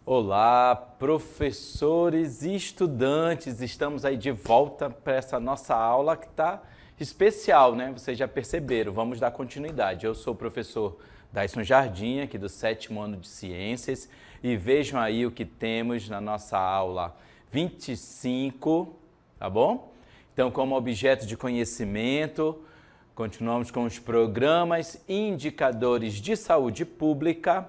Olá, professores e estudantes, estamos aí de volta para essa nossa aula que está especial, né? Vocês já perceberam, vamos dar continuidade. Eu sou o professor Daisson Jardim, aqui do 7º ano de Ciências, e vejam aí o que temos na nossa aula 25, tá bom? Então, como objeto de conhecimento, continuamos com os programas e indicadores de saúde pública.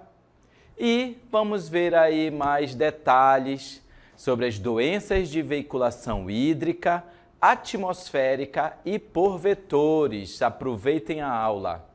E vamos ver aí mais detalhes sobre as doenças de veiculação hídrica, atmosférica e por vetores. Aproveitem a aula.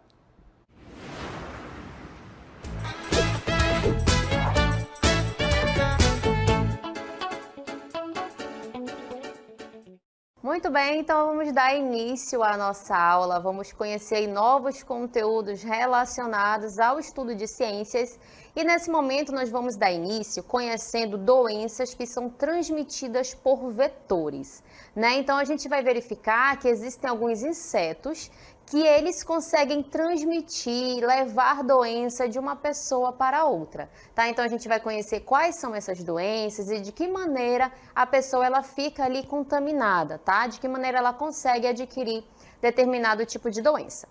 Muito bem, então vamos dar início à nossa aula. Vamos conhecer novos conteúdos relacionados ao estudo de ciências. E nesse momento nós vamos dar início conhecendo doenças que são transmitidas por vetores, né? Então a gente vai verificar que existem alguns insetos que eles conseguem transmitir, levar doença de uma pessoa para outra, tá? Então a gente vai conhecer quais são essas doenças e de que maneira a pessoa ela fica ali contaminada, tá? De que maneira ela consegue adquirir determinado tipo de doença.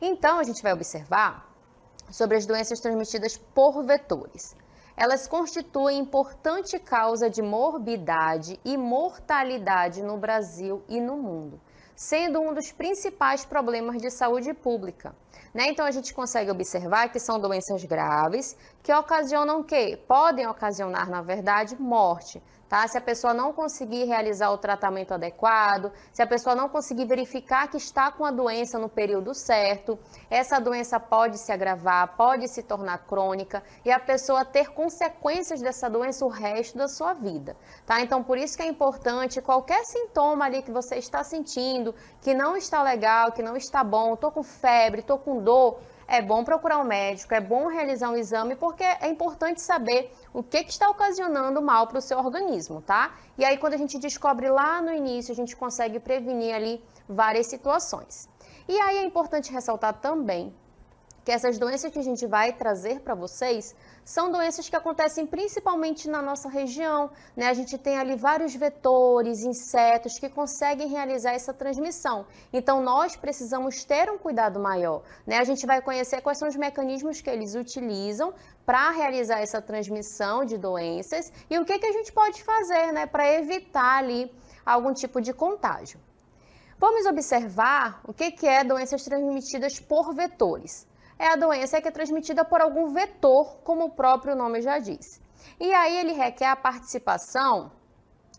Então a gente vai observar sobre as doenças transmitidas por vetores. Elas constituem importante causa de morbidade e mortalidade no Brasil e no mundo, sendo um dos principais problemas de saúde pública, né? Então a gente consegue observar que são doenças graves que ocasionam o quê? Podem ocasionar, na verdade, morte, tá? Se a pessoa não conseguir realizar o tratamento adequado, se a pessoa não conseguir verificar que está com a doença no período certo, essa doença pode se agravar, pode se tornar crônica e a pessoa ter consequências dessa doença o resto da sua vida, tá? Então por isso que é importante qualquer sintoma ali que você está sentindo, que não está legal, que não está bom, tô com febre, tô com dor, é bom procurar um médico, é bom realizar um exame, porque é importante saber o que está ocasionando mal para o seu organismo, tá? E aí, quando a gente descobre lá no início, a gente consegue prevenir ali várias situações. E aí é importante ressaltar também que essas doenças que a gente vai trazer para vocês são doenças que acontecem principalmente na nossa região, né? A gente tem ali vários vetores, insetos que conseguem realizar essa transmissão. Então, nós precisamos ter um cuidado maior, né? A gente vai conhecer quais são os mecanismos que eles utilizam para realizar essa transmissão de doenças e o que a gente pode fazer, né, para evitar ali algum tipo de contágio. Vamos observar o que é doenças transmitidas por vetores. É a doença que é transmitida por algum vetor, como o próprio nome já diz. E aí ele requer a participação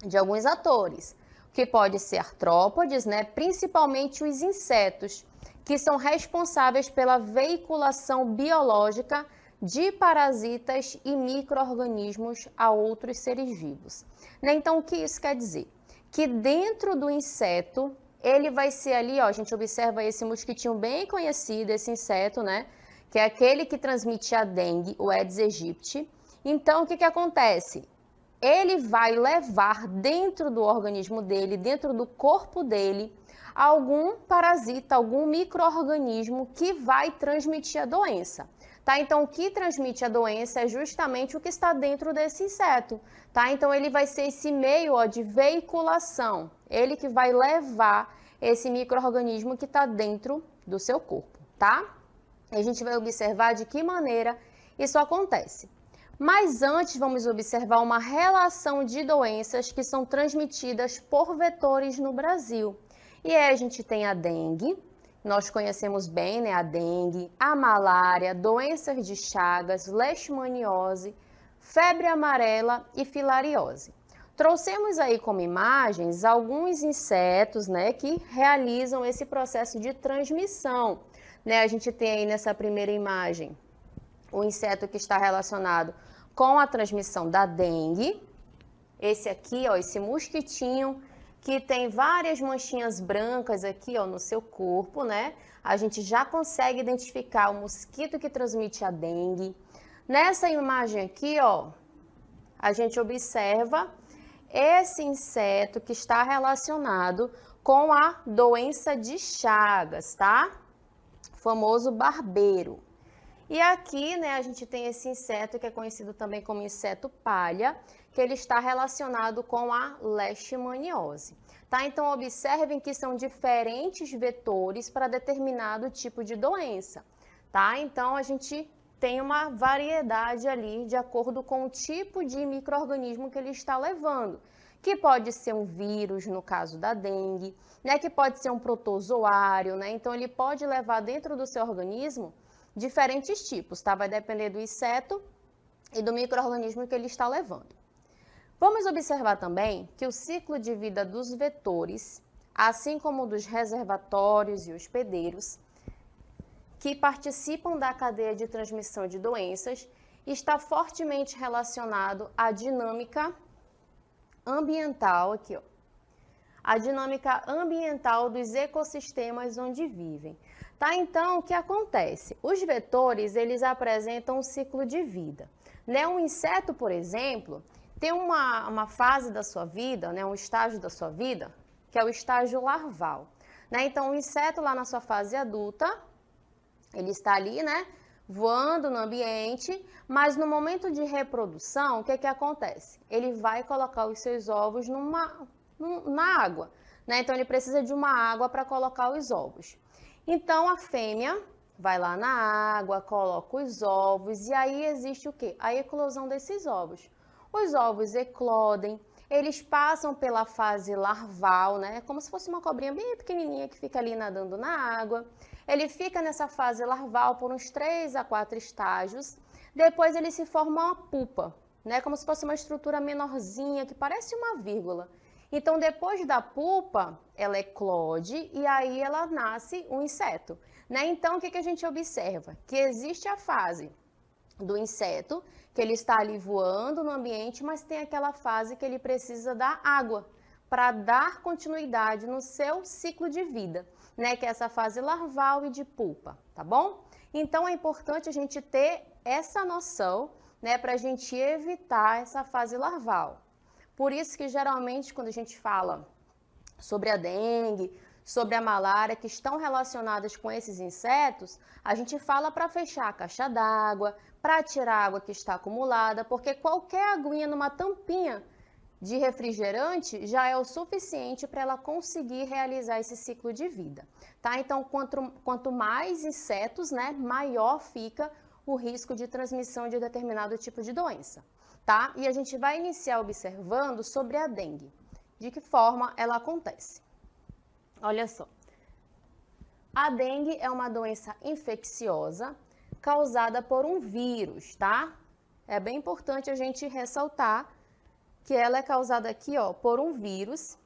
de alguns atores, que pode ser artrópodes, né? Principalmente os insetos, que são responsáveis pela veiculação biológica de parasitas e micro-organismos a outros seres vivos. Então, o que isso quer dizer? Que dentro do inseto, ele vai ser ali, ó, a gente observa esse mosquitinho bem conhecido, esse inseto, né? Que é aquele que transmite a dengue, o Aedes aegypti. Então, o que acontece? Ele vai levar dentro do organismo dele, dentro do corpo dele, algum parasita, algum micro-organismo que vai transmitir a doença. Tá? Então, o que transmite a doença é justamente o que está dentro desse inseto. Tá? Então, ele vai ser esse meio, ó, de veiculação. Ele que vai levar esse micro-organismo que está dentro do seu corpo. Tá? A gente vai observar de que maneira isso acontece. Mas antes, vamos observar uma relação de doenças que são transmitidas por vetores no Brasil. E aí a gente tem a dengue. Nós conhecemos bem, né, a dengue, a malária, doenças de Chagas, leishmaniose, febre amarela e filariose. Trouxemos aí como imagens alguns insetos, né, que realizam esse processo de transmissão. Né, a gente tem aí nessa primeira imagem o inseto que está relacionado com a transmissão da dengue. Esse aqui, ó, esse mosquitinho, que tem várias manchinhas brancas aqui, ó, no seu corpo, né? A gente já consegue identificar o mosquito que transmite a dengue. Nessa imagem aqui, ó, a gente observa esse inseto que está relacionado com a doença de Chagas, tá? O famoso barbeiro. E aqui, né, a gente tem esse inseto que é conhecido também como inseto palha, que ele está relacionado com a leishmaniose. Tá? Então, observem que são diferentes vetores para determinado tipo de doença. Tá? Então, a gente tem uma variedade ali de acordo com o tipo de micro-organismo que ele está levando, que pode ser um vírus, no caso da dengue, né, que pode ser um protozoário, né? Então, ele pode levar dentro do seu organismo diferentes tipos, tá? Vai depender do inseto e do micro-organismo que ele está levando. Vamos observar também que o ciclo de vida dos vetores, assim como dos reservatórios e hospedeiros, que participam da cadeia de transmissão de doenças, está fortemente relacionado à dinâmica ambiental, aqui, ó, a dinâmica ambiental dos ecossistemas onde vivem. Tá? Então, o que acontece? Os vetores, eles apresentam um ciclo de vida. Né? Um inseto, por exemplo, tem uma fase da sua vida, né? Um estágio da sua vida, que é o estágio larval. Né? Então, o inseto lá na sua fase adulta, ele está ali, né, voando no ambiente, mas no momento de reprodução, o que acontece? Ele vai colocar os seus ovos na água, né? Então, ele precisa de uma água para colocar os ovos. Então, a fêmea vai lá na água, coloca os ovos, e aí existe o quê? A eclosão desses ovos. Os ovos eclodem, eles passam pela fase larval, né? Como se fosse uma cobrinha bem pequenininha que fica ali nadando na água. Ele fica nessa fase larval por uns 3 a 4 estágios. Depois ele se forma uma pupa, né? Como se fosse uma estrutura menorzinha, que parece uma vírgula. Então, depois da pupa, ela eclode e aí ela nasce um inseto, né? Então, o que a gente observa? Que existe a fase do inseto, que ele está ali voando no ambiente, mas tem aquela fase que ele precisa da água para dar continuidade no seu ciclo de vida, né? Que é essa fase larval e de pupa, tá bom? Então, é importante a gente ter essa noção, né? Para a gente evitar essa fase larval. Por isso que, geralmente, quando a gente fala sobre a dengue, sobre a malária, que estão relacionadas com esses insetos, a gente fala para fechar a caixa d'água, para tirar a água que está acumulada, porque qualquer aguinha numa tampinha de refrigerante já é o suficiente para ela conseguir realizar esse ciclo de vida, tá? Então, quanto mais insetos, né, maior fica o risco de transmissão de determinado tipo de doença, tá? E a gente vai iniciar observando sobre a dengue, de que forma ela acontece. Olha só, a dengue é uma doença infecciosa causada por um vírus, tá? É bem importante a gente ressaltar que ela é causada aqui, ó, por um vírus,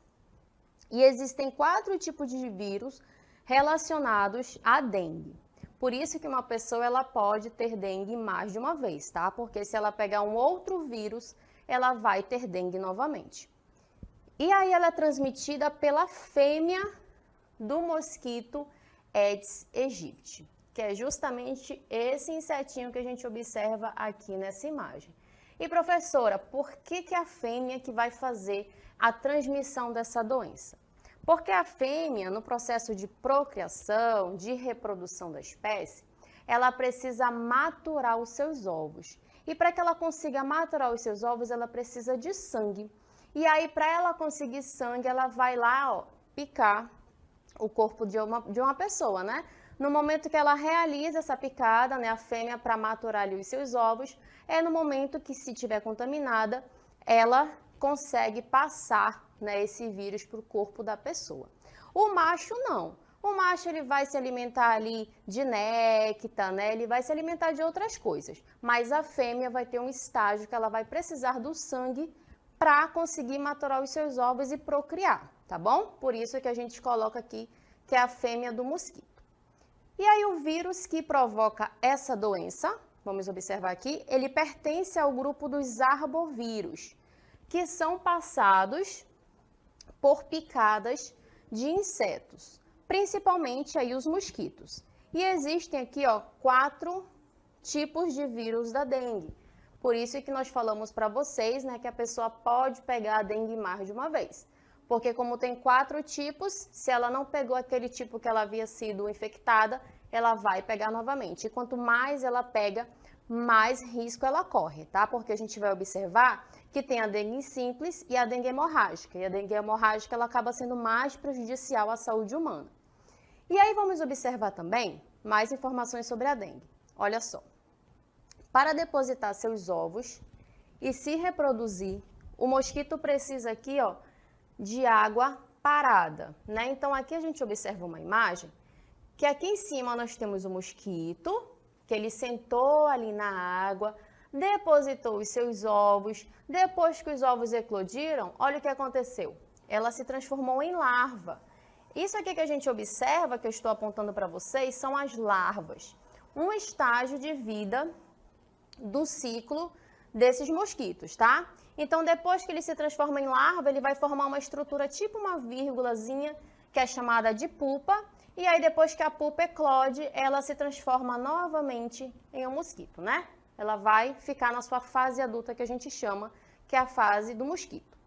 e existem 4 tipos de vírus relacionados à dengue. Por isso que uma pessoa ela pode ter dengue mais de uma vez, tá? Porque se ela pegar um outro vírus, ela vai ter dengue novamente. E aí ela é transmitida pela fêmea do mosquito Aedes aegypti, que é justamente esse insetinho que a gente observa aqui nessa imagem. E professora, por que a fêmea que vai fazer a transmissão dessa doença? Porque a fêmea, no processo de procriação, de reprodução da espécie, ela precisa maturar os seus ovos. E para que ela consiga maturar os seus ovos, ela precisa de sangue. E aí, para ela conseguir sangue, ela vai lá, ó, picar o corpo de uma pessoa, né? No momento que ela realiza essa picada, né, a fêmea para maturar ali os seus ovos, é no momento que, se tiver contaminada, ela consegue passar, né, esse vírus para o corpo da pessoa. O macho não. O macho ele vai se alimentar ali de néctar, né? Ele vai se alimentar de outras coisas. Mas a fêmea vai ter um estágio que ela vai precisar do sangue para conseguir maturar os seus ovos e procriar, tá bom? Por isso que a gente coloca aqui que é a fêmea do mosquito. E aí o vírus que provoca essa doença, vamos observar aqui, ele pertence ao grupo dos arbovírus, que são passados por picadas de insetos, principalmente aí os mosquitos. E existem aqui, ó, 4 tipos de vírus da dengue. Por isso que nós falamos para vocês, né, que a pessoa pode pegar a dengue mais de uma vez. Porque como tem 4 tipos, se ela não pegou aquele tipo que ela havia sido infectada, ela vai pegar novamente. E quanto mais ela pega, mais risco ela corre, tá? Porque a gente vai observar que tem a dengue simples e a dengue hemorrágica. E a dengue hemorrágica, ela acaba sendo mais prejudicial à saúde humana. E aí vamos observar também mais informações sobre a dengue. Olha só. Para depositar seus ovos e se reproduzir, o mosquito precisa aqui, ó, de água parada, né? Então aqui a gente observa uma imagem que aqui em cima nós temos o mosquito, que ele sentou ali na água, depositou os seus ovos. Depois que os ovos eclodiram, olha o que aconteceu. Ela se transformou em larva. Isso aqui que a gente observa, que eu estou apontando para vocês, são as larvas. Um estágio de vida do ciclo desses mosquitos, tá? Então, depois que ele se transforma em larva, ele vai formar uma estrutura tipo uma vírgulazinha, que é chamada de pupa, e aí depois que a pupa eclode, ela se transforma novamente em um mosquito, né? Ela vai ficar na sua fase adulta, que a gente chama, que é a fase do mosquito,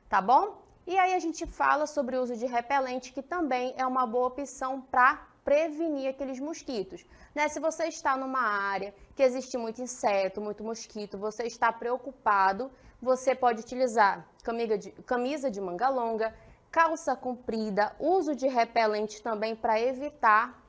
tá bom? E aí a gente fala sobre o uso de repelente, que também é uma boa opção para prevenir aqueles mosquitos, né? Se você está numa área que existe muito inseto, muito mosquito, você está preocupado, você pode utilizar camisa de manga longa, calça comprida, uso de repelente também para evitar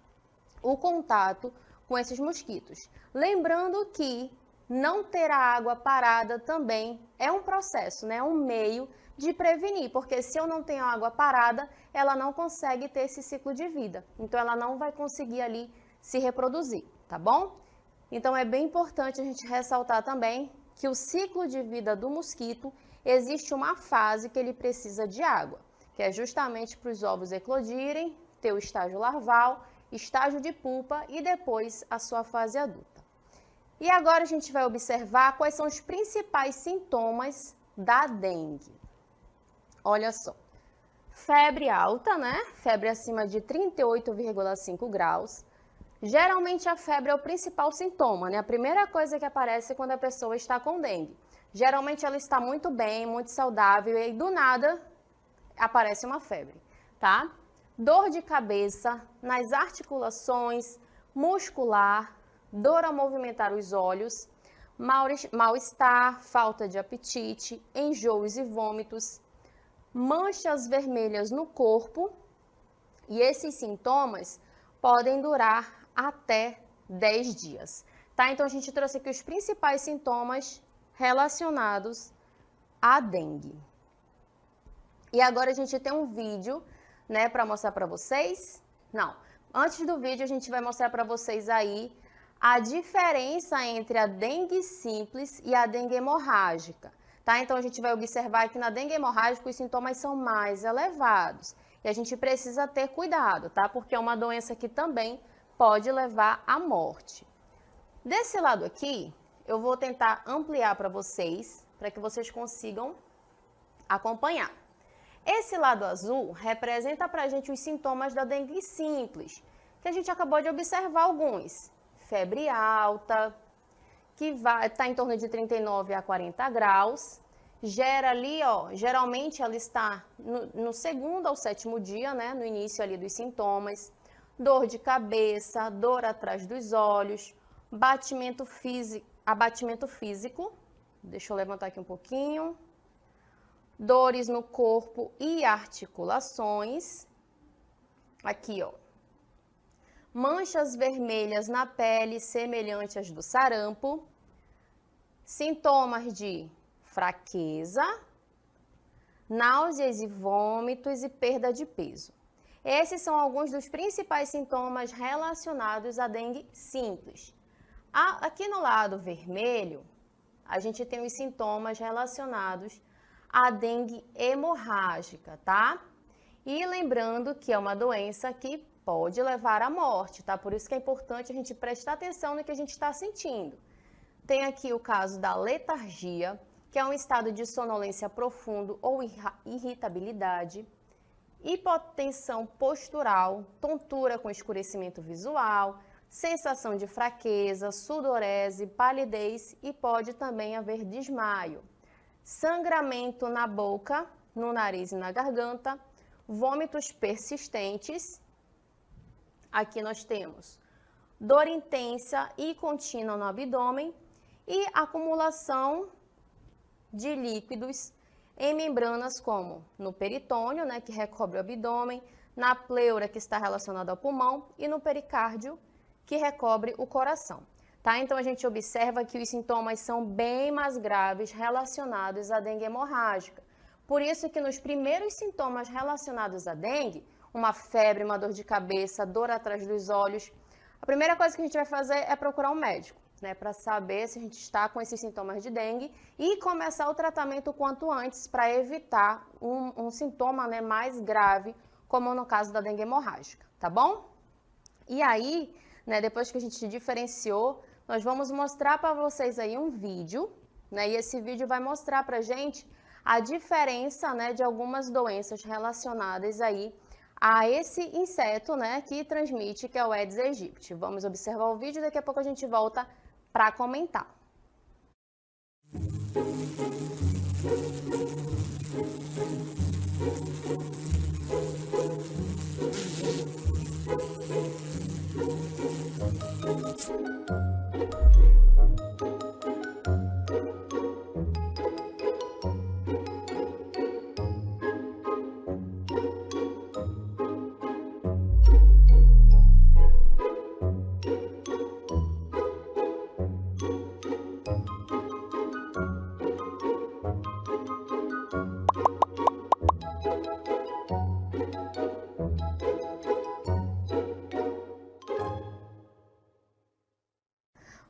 o contato com esses mosquitos. Lembrando que não ter a água parada também é um processo, né? É um meio de prevenir, porque se eu não tenho água parada, ela não consegue ter esse ciclo de vida. Então, ela não vai conseguir ali se reproduzir, tá bom? Então, é bem importante a gente ressaltar também que o ciclo de vida do mosquito, existe uma fase que ele precisa de água, que é justamente para os ovos eclodirem, ter o estágio larval, estágio de pupa e depois a sua fase adulta. E agora a gente vai observar quais são os principais sintomas da dengue. Olha só, febre alta, né? Febre acima de 38,5 graus. Geralmente a febre é o principal sintoma, né? A primeira coisa que aparece quando a pessoa está com dengue. Geralmente ela está muito bem, muito saudável e aí do nada aparece uma febre, tá? Dor de cabeça nas articulações, muscular, dor ao movimentar os olhos, mal-estar, falta de apetite, enjoos e vômitos, manchas vermelhas no corpo, e esses sintomas podem durar até 10 dias, tá? Então a gente trouxe aqui os principais sintomas relacionados à dengue. E agora a gente tem um vídeo, né, para mostrar para vocês. Não, antes do vídeo a gente vai mostrar para vocês aí a diferença entre a dengue simples e a dengue hemorrágica. Tá? Então, a gente vai observar que na dengue hemorrágica os sintomas são mais elevados. E a gente precisa ter cuidado, tá? Porque é uma doença que também pode levar à morte. Desse lado aqui, eu vou tentar ampliar para vocês, para que vocês consigam acompanhar. Esse lado azul representa para a gente os sintomas da dengue simples, que a gente acabou de observar alguns. Febre alta, que está em torno de 39 a 40 graus, gera ali, ó, geralmente ela está no segundo ao sétimo dia, né, no início ali dos sintomas, dor de cabeça, dor atrás dos olhos, abatimento físico, deixa eu levantar aqui um pouquinho, dores no corpo e articulações, aqui, ó, manchas vermelhas na pele semelhantes às do sarampo, sintomas de fraqueza, náuseas e vômitos e perda de peso. Esses são alguns dos principais sintomas relacionados à dengue simples. Aqui no lado vermelho, a gente tem os sintomas relacionados à dengue hemorrágica, tá? E lembrando que é uma doença que pode levar à morte, tá? Por isso que é importante a gente prestar atenção no que a gente está sentindo. Tem aqui o caso da letargia, que é um estado de sonolência profundo ou irritabilidade, hipotensão postural, tontura com escurecimento visual, sensação de fraqueza, sudorese, palidez e pode também haver desmaio. Sangramento na boca, no nariz e na garganta, vômitos persistentes. Aqui nós temos dor intensa e contínua no abdômen e acumulação de líquidos em membranas como no peritônio, né, que recobre o abdômen, na pleura, que está relacionada ao pulmão, e no pericárdio, que recobre o coração. Tá? Então, a gente observa que os sintomas são bem mais graves relacionados à dengue hemorrágica. Por isso que nos primeiros sintomas relacionados à dengue, uma febre, uma dor de cabeça, dor atrás dos olhos, a primeira coisa que a gente vai fazer é procurar um médico, né, para saber se a gente está com esses sintomas de dengue e começar o tratamento o quanto antes para evitar um sintoma, né, mais grave, como no caso da dengue hemorrágica, tá bom? E aí, né, depois que a gente diferenciou, nós vamos mostrar para vocês aí um vídeo, né, e esse vídeo vai mostrar para a gente a diferença, né, de algumas doenças relacionadas aí a esse inseto, né, que transmite, que é o Aedes aegypti. Vamos observar o vídeo e daqui a pouco a gente volta para comentar.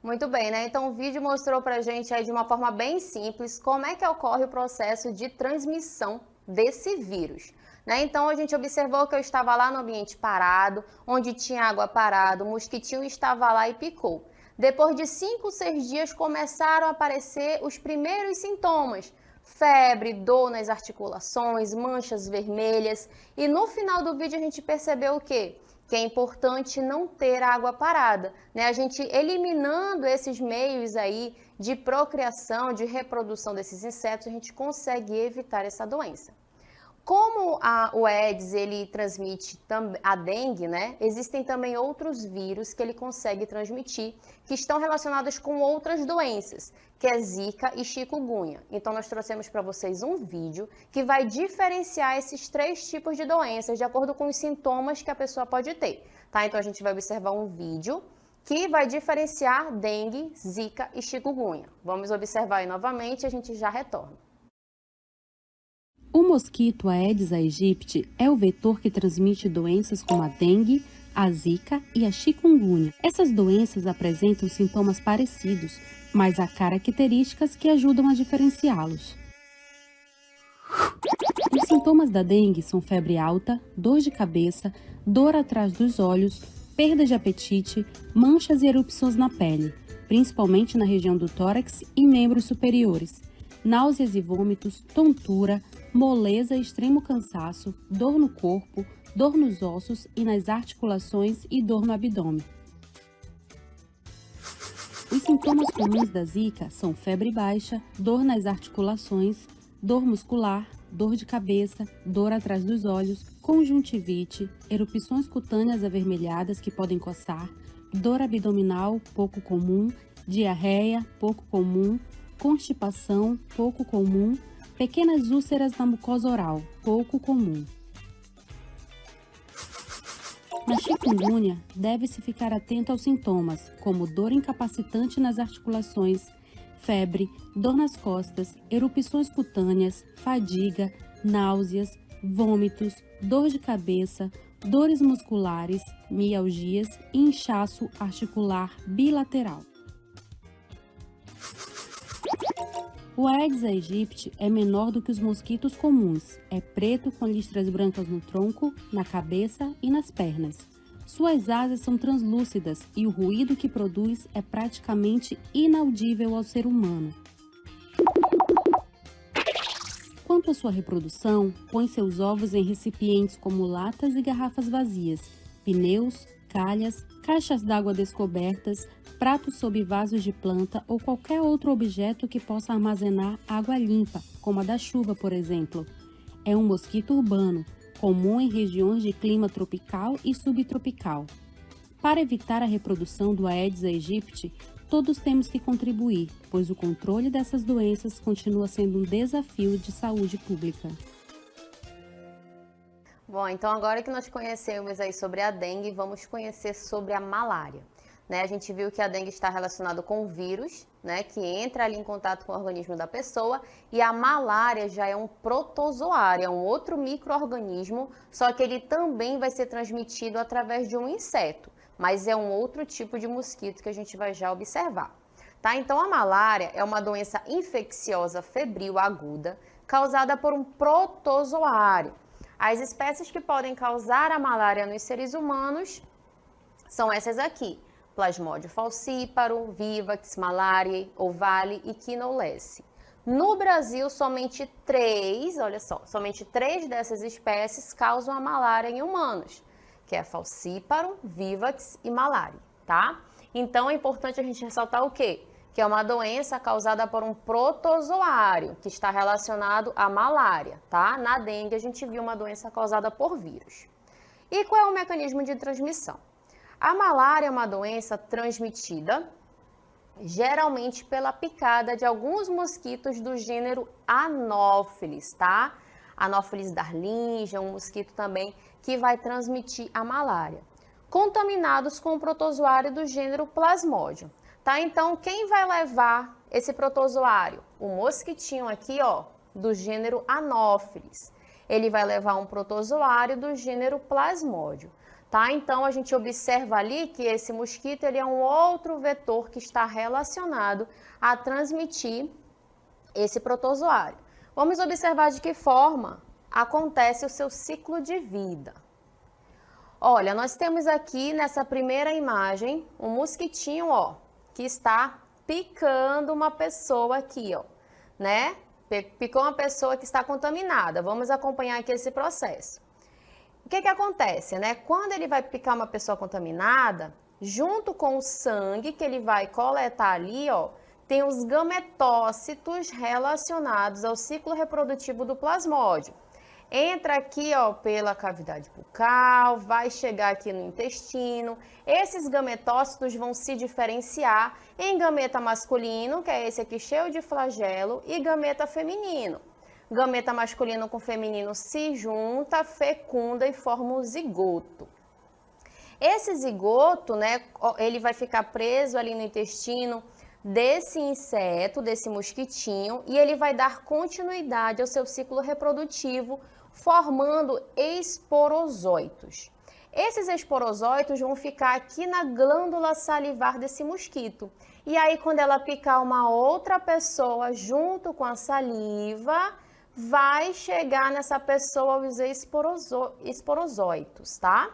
Muito bem, né? Então o vídeo mostrou pra gente aí de uma forma bem simples como é que ocorre o processo de transmissão desse vírus, né? Então a gente observou que eu estava lá no ambiente parado, onde tinha água parada, o mosquitinho estava lá e picou. Depois de 5, 6 dias começaram a aparecer os primeiros sintomas: febre, dor nas articulações, manchas vermelhas. E no final do vídeo a gente percebeu o quê? Que é importante não ter água parada, né? A gente eliminando esses meios aí de procriação, de reprodução desses insetos, a gente consegue evitar essa doença. Como o Aedes, ele transmite a dengue, né? Existem também outros vírus que ele consegue transmitir, que estão relacionados com outras doenças, que é Zika e chikungunya. Então, nós trouxemos para vocês um vídeo que vai diferenciar esses 3 tipos de doenças de acordo com os sintomas que a pessoa pode ter, tá? Então, a gente vai observar um vídeo que vai diferenciar dengue, Zika e chikungunya. Vamos observar aí novamente e a gente já retorna. O mosquito Aedes aegypti é o vetor que transmite doenças como a dengue, a zika e a chikungunya. Essas doenças apresentam sintomas parecidos, mas há características que ajudam a diferenciá-los. Os sintomas da dengue são febre alta, dor de cabeça, dor atrás dos olhos, perda de apetite, manchas e erupções na pele, principalmente na região do tórax e membros superiores, náuseas e vômitos, tontura, moleza e extremo cansaço, dor no corpo, dor nos ossos e nas articulações e dor no abdômen. Os sintomas comuns da zika são febre baixa, dor nas articulações, dor muscular, dor de cabeça, dor atrás dos olhos, conjuntivite, erupções cutâneas avermelhadas que podem coçar, dor abdominal, pouco comum, diarreia, pouco comum, constipação, pouco comum, pequenas úlceras na mucosa oral, pouco comum. Na chikungunya, deve-se ficar atento aos sintomas, como dor incapacitante nas articulações, febre, dor nas costas, erupções cutâneas, fadiga, náuseas, vômitos, dor de cabeça, dores musculares, mialgias e inchaço articular bilateral. O Aedes aegypti é menor do que os mosquitos comuns. É preto com listras brancas no tronco, na cabeça e nas pernas. Suas asas são translúcidas e o ruído que produz é praticamente inaudível ao ser humano. Quanto à sua reprodução, põe seus ovos em recipientes como latas e garrafas vazias, pneus, calhas, caixas d'água descobertas, pratos sob vasos de planta ou qualquer outro objeto que possa armazenar água limpa, como a da chuva, por exemplo. É um mosquito urbano, comum em regiões de clima tropical e subtropical. Para evitar a reprodução do Aedes aegypti, todos temos que contribuir, pois o controle dessas doenças continua sendo um desafio de saúde pública. Bom, então agora que nós conhecemos aí sobre a dengue, vamos conhecer sobre a malária. A gente viu que a dengue está relacionada com o vírus, que entra ali em contato com o organismo da pessoa, e a malária já é um protozoário, é um outro micro-organismo, só que ele também vai ser transmitido através de um inseto, mas é um outro tipo de mosquito que a gente vai já observar. Tá? Então a malária é uma doença infecciosa febril aguda, causada por um protozoário. As espécies que podem causar a malária nos seres humanos são essas aqui: Plasmodium falciparum, Vivax, Malariae, Ovale e Quinolese. No Brasil, somente três dessas espécies causam a malária em humanos, que é Falciparum, Vivax e Malariae, tá? Então é importante a gente ressaltar o quê? Que é uma doença causada por um protozoário, que está relacionado à malária, tá? Na dengue, a gente viu uma doença causada por vírus. E qual é o mecanismo de transmissão? A malária é uma doença transmitida, geralmente pela picada de alguns mosquitos do gênero Anopheles, tá? Anopheles darlingia, é um mosquito também que vai transmitir a malária, contaminados com o protozoário do gênero Plasmodium. Tá? Então, quem vai levar esse protozoário? O mosquitinho aqui, ó, do gênero Anopheles. Ele vai levar um protozoário do gênero Plasmodium. Tá? Então, a gente observa ali que esse mosquito ele é um outro vetor que está relacionado a transmitir esse protozoário. Vamos observar de que forma acontece o seu ciclo de vida. Olha, nós temos aqui nessa primeira imagem um mosquitinho, ó, que está picando uma pessoa aqui, ó, né? Picou uma pessoa que está contaminada. Vamos acompanhar aqui esse processo. O que acontece, né? Quando ele vai picar uma pessoa contaminada, junto com o sangue que ele vai coletar ali, ó, tem os gametócitos relacionados ao ciclo reprodutivo do plasmódio. Entra aqui, ó, pela cavidade bucal, vai chegar aqui no intestino. Esses gametócitos vão se diferenciar em gameta masculino, que é esse aqui cheio de flagelo, e gameta feminino. Gameta masculino com feminino se junta, fecunda e forma o zigoto. Esse zigoto, né, ele vai ficar preso ali no intestino desse inseto, desse mosquitinho, e ele vai dar continuidade ao seu ciclo reprodutivo, formando esporozóitos. Esses esporozóitos vão ficar aqui na glândula salivar desse mosquito. E aí, quando ela picar uma outra pessoa junto com a saliva, vai chegar nessa pessoa os esporozóitos, tá?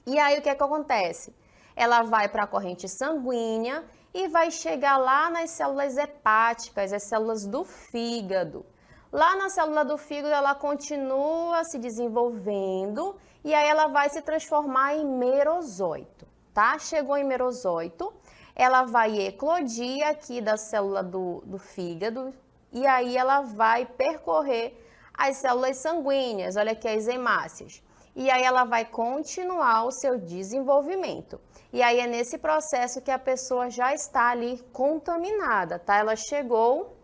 E aí, o que acontece? Ela vai para a corrente sanguínea e vai chegar lá nas células hepáticas, as células do fígado. Lá na célula do fígado, ela continua se desenvolvendo e aí ela vai se transformar em merozoito, tá? Chegou em merozoito, ela vai eclodir aqui da célula do fígado e aí ela vai percorrer as células sanguíneas, olha aqui as hemácias. E aí ela vai continuar o seu desenvolvimento. E aí é nesse processo que a pessoa já está ali contaminada, tá? Ela chegou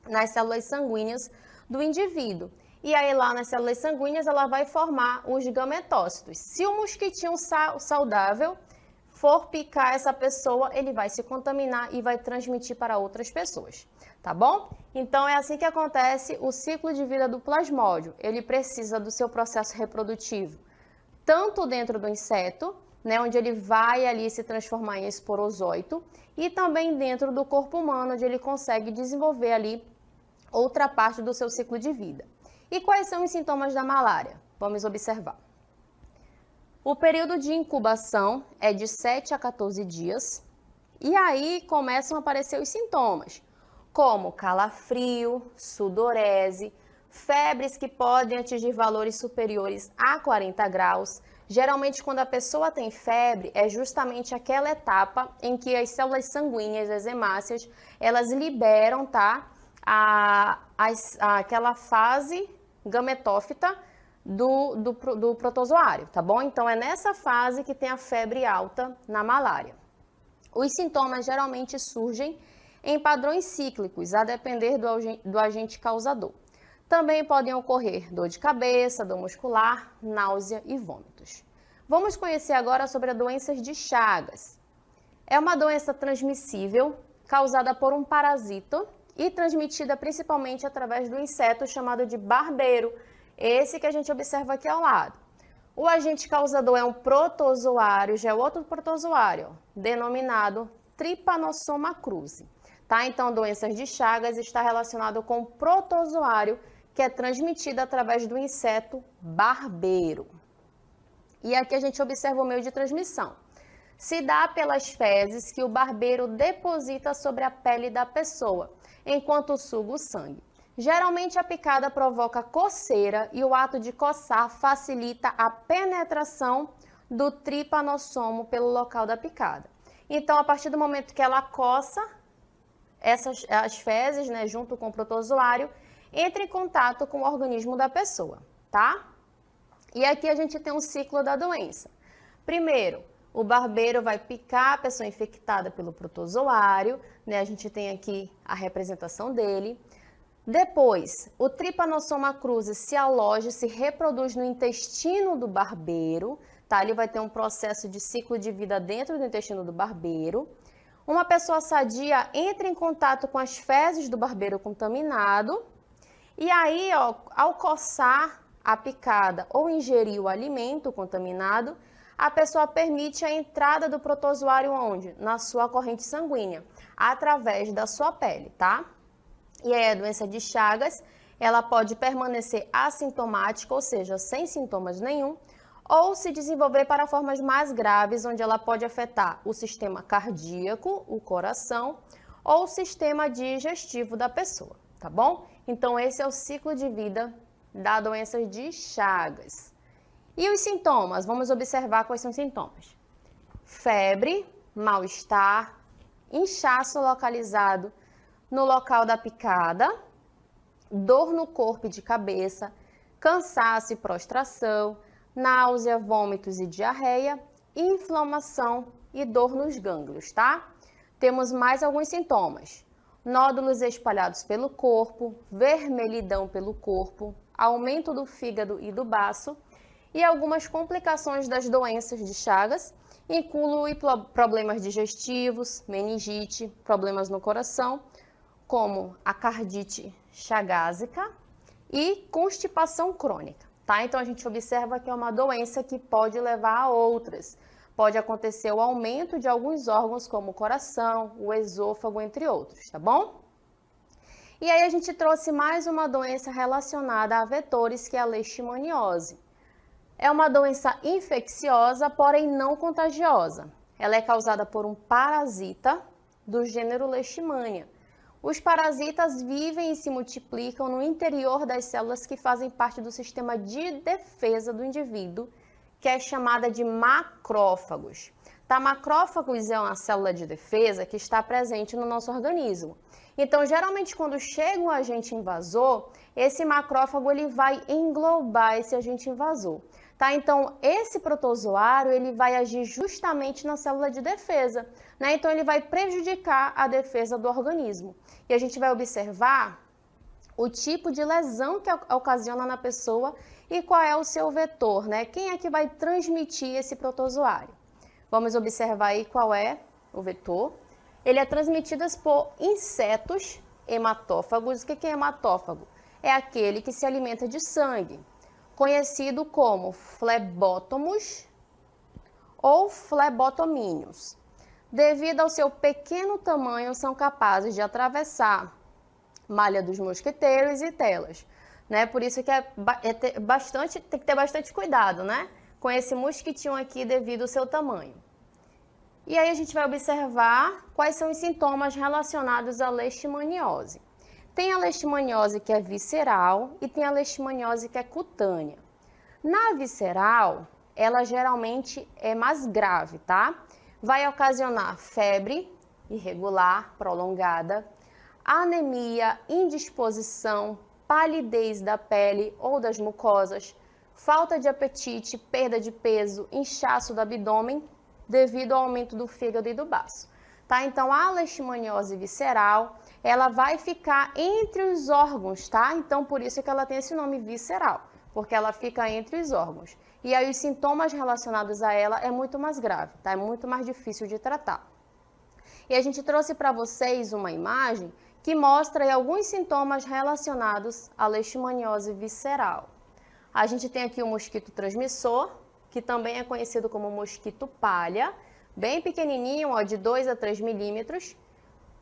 nas células sanguíneas do indivíduo. E aí lá nas células sanguíneas ela vai formar os gametócitos. Se o mosquitinho saudável for picar essa pessoa, ele vai se contaminar e vai transmitir para outras pessoas, tá bom? Então é assim que acontece o ciclo de vida do plasmódio. Ele precisa do seu processo reprodutivo, tanto dentro do inseto, né, onde ele vai ali se transformar em esporozóito, e também dentro do corpo humano, onde ele consegue desenvolver ali outra parte do seu ciclo de vida. E quais são os sintomas da malária? Vamos observar. O período de incubação é de 7 a 14 dias, e aí começam a aparecer os sintomas, como calafrio, sudorese, Febres que podem atingir valores superiores a 40 graus. Geralmente, quando a pessoa tem febre, é justamente aquela etapa em que as células sanguíneas, as hemácias, elas liberam, tá? Aquela fase gametófita do protozoário, tá bom? Então, é nessa fase que tem a febre alta na malária. Os sintomas geralmente surgem em padrões cíclicos, a depender do agente causador. Também podem ocorrer dor de cabeça, dor muscular, náusea e vômitos. Vamos conhecer agora sobre as doenças de Chagas. É uma doença transmissível causada por um parasito e transmitida principalmente através do inseto chamado de barbeiro, esse que a gente observa aqui ao lado. O agente causador é um protozoário, já é outro protozoário, denominado Trypanosoma cruzi. Tá? Então, doenças de Chagas está relacionado com o protozoário, que é transmitida através do inseto barbeiro. E aqui a gente observa o meio de transmissão. Se dá pelas fezes que o barbeiro deposita sobre a pele da pessoa, enquanto suga o sangue. Geralmente a picada provoca coceira e o ato de coçar facilita a penetração do tripanossomo pelo local da picada. Então, a partir do momento que ela coça, as fezes, né, junto com o protozoário, entra em contato com o organismo da pessoa, tá? E aqui a gente tem um ciclo da doença. Primeiro, o barbeiro vai picar a pessoa infectada pelo protozoário, né? A gente tem aqui a representação dele. Depois, o Trypanosoma cruzi se aloja, se reproduz no intestino do barbeiro, tá? Ele vai ter um processo de ciclo de vida dentro do intestino do barbeiro. Uma pessoa sadia entra em contato com as fezes do barbeiro contaminado e aí, ó, ao coçar a picada ou ingerir o alimento contaminado, a pessoa permite a entrada do protozoário onde? Na sua corrente sanguínea, através da sua pele, tá? E aí a doença de Chagas, ela pode permanecer assintomática, ou seja, sem sintomas nenhum, ou se desenvolver para formas mais graves, onde ela pode afetar o sistema cardíaco, o coração, ou o sistema digestivo da pessoa, tá bom? Então, esse é o ciclo de vida da doença de Chagas. E os sintomas? Vamos observar quais são os sintomas. Febre, mal-estar, inchaço localizado no local da picada, dor no corpo e de cabeça, cansaço e prostração, náusea, vômitos e diarreia, inflamação e dor nos gânglios, tá? Temos mais alguns sintomas. Nódulos espalhados pelo corpo, vermelhidão pelo corpo, aumento do fígado e do baço e algumas complicações das doenças de Chagas, inclui problemas digestivos, meningite, problemas no coração, como a cardite chagásica e constipação crônica, tá? Então, a gente observa que é uma doença que pode levar a outras. Pode acontecer o aumento de alguns órgãos, como o coração, o esôfago, entre outros, tá bom? E aí, a gente trouxe mais uma doença relacionada a vetores, que é a leishmaniose. É uma doença infecciosa, porém não contagiosa. Ela é causada por um parasita do gênero Leishmania. Os parasitas vivem e se multiplicam no interior das células que fazem parte do sistema de defesa do indivíduo, que é chamada de macrófagos. Tá? Macrófagos é uma célula de defesa que está presente no nosso organismo. Então, geralmente, quando chega um agente invasor, esse macrófago ele vai englobar esse agente invasor. Tá? Então, esse protozoário ele vai agir justamente na célula de defesa, né? Então, ele vai prejudicar a defesa do organismo. E a gente vai observar o tipo de lesão que ocasiona na pessoa e qual é o seu vetor, né? Quem é que vai transmitir esse protozoário? Vamos observar aí qual é o vetor. Ele é transmitido por insetos hematófagos. O que é hematófago? É aquele que se alimenta de sangue, conhecido como flebótomos ou flebotomíneos. Devido ao seu pequeno tamanho, são capazes de atravessar malha dos mosquiteiros e telas, né? Por isso que tem que ter bastante cuidado, né? Com esse mosquitinho aqui devido ao seu tamanho. E aí a gente vai observar quais são os sintomas relacionados à leishmaniose. Tem a leishmaniose que é visceral e tem a leishmaniose que é cutânea. Na visceral, ela geralmente é mais grave, tá? Vai ocasionar febre irregular, prolongada, anemia, indisposição, palidez da pele ou das mucosas, falta de apetite, perda de peso, inchaço do abdômen devido ao aumento do fígado e do baço. Tá? Então, a leishmaniose visceral, ela vai ficar entre os órgãos, tá? Então, por isso que ela tem esse nome visceral, porque ela fica entre os órgãos. E aí, os sintomas relacionados a ela é muito mais grave, tá? É muito mais difícil de tratar. E a gente trouxe para vocês uma imagem que mostra aí alguns sintomas relacionados à leishmaniose visceral. A gente tem aqui o mosquito transmissor, que também é conhecido como mosquito palha, bem pequenininho, ó, de 2 a 3 milímetros.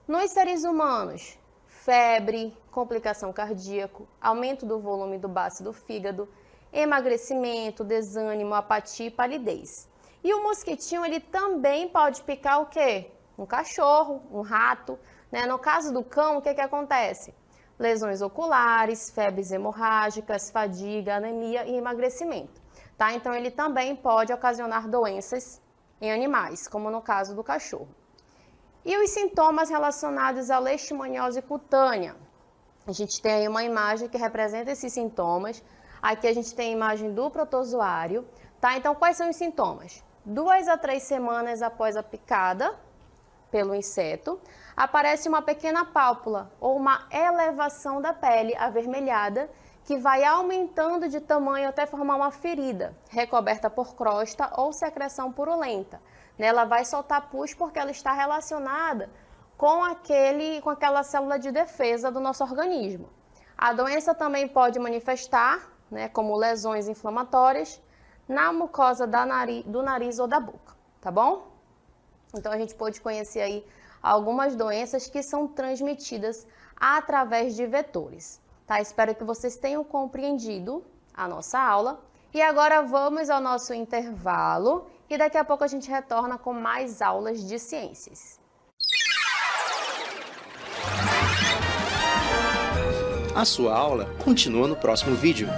Nos seres humanos, febre, complicação cardíaca, aumento do volume do baço e do fígado, emagrecimento, desânimo, apatia e palidez. E o mosquitinho, ele também pode picar o quê? Um cachorro, um rato, né? No caso do cão, o que acontece? Lesões oculares, febres hemorrágicas, fadiga, anemia e emagrecimento. Tá? Então, ele também pode ocasionar doenças em animais, como no caso do cachorro. E os sintomas relacionados à leishmaniose cutânea? A gente tem aí uma imagem que representa esses sintomas. Aqui a gente tem a imagem do protozoário. Tá? Então, quais são os sintomas? 2 a 3 semanas após a picada pelo inseto, aparece uma pequena pálpula ou uma elevação da pele avermelhada que vai aumentando de tamanho até formar uma ferida, recoberta por crosta ou secreção purulenta. Ela vai soltar pus porque ela está relacionada com aquela célula de defesa do nosso organismo. A doença também pode manifestar, como lesões inflamatórias, na mucosa do nariz ou da boca, tá bom? Então, a gente pode conhecer aí algumas doenças que são transmitidas através de vetores. Tá? Espero que vocês tenham compreendido a nossa aula. E agora vamos ao nosso intervalo e daqui a pouco a gente retorna com mais aulas de ciências. A sua aula continua no próximo vídeo.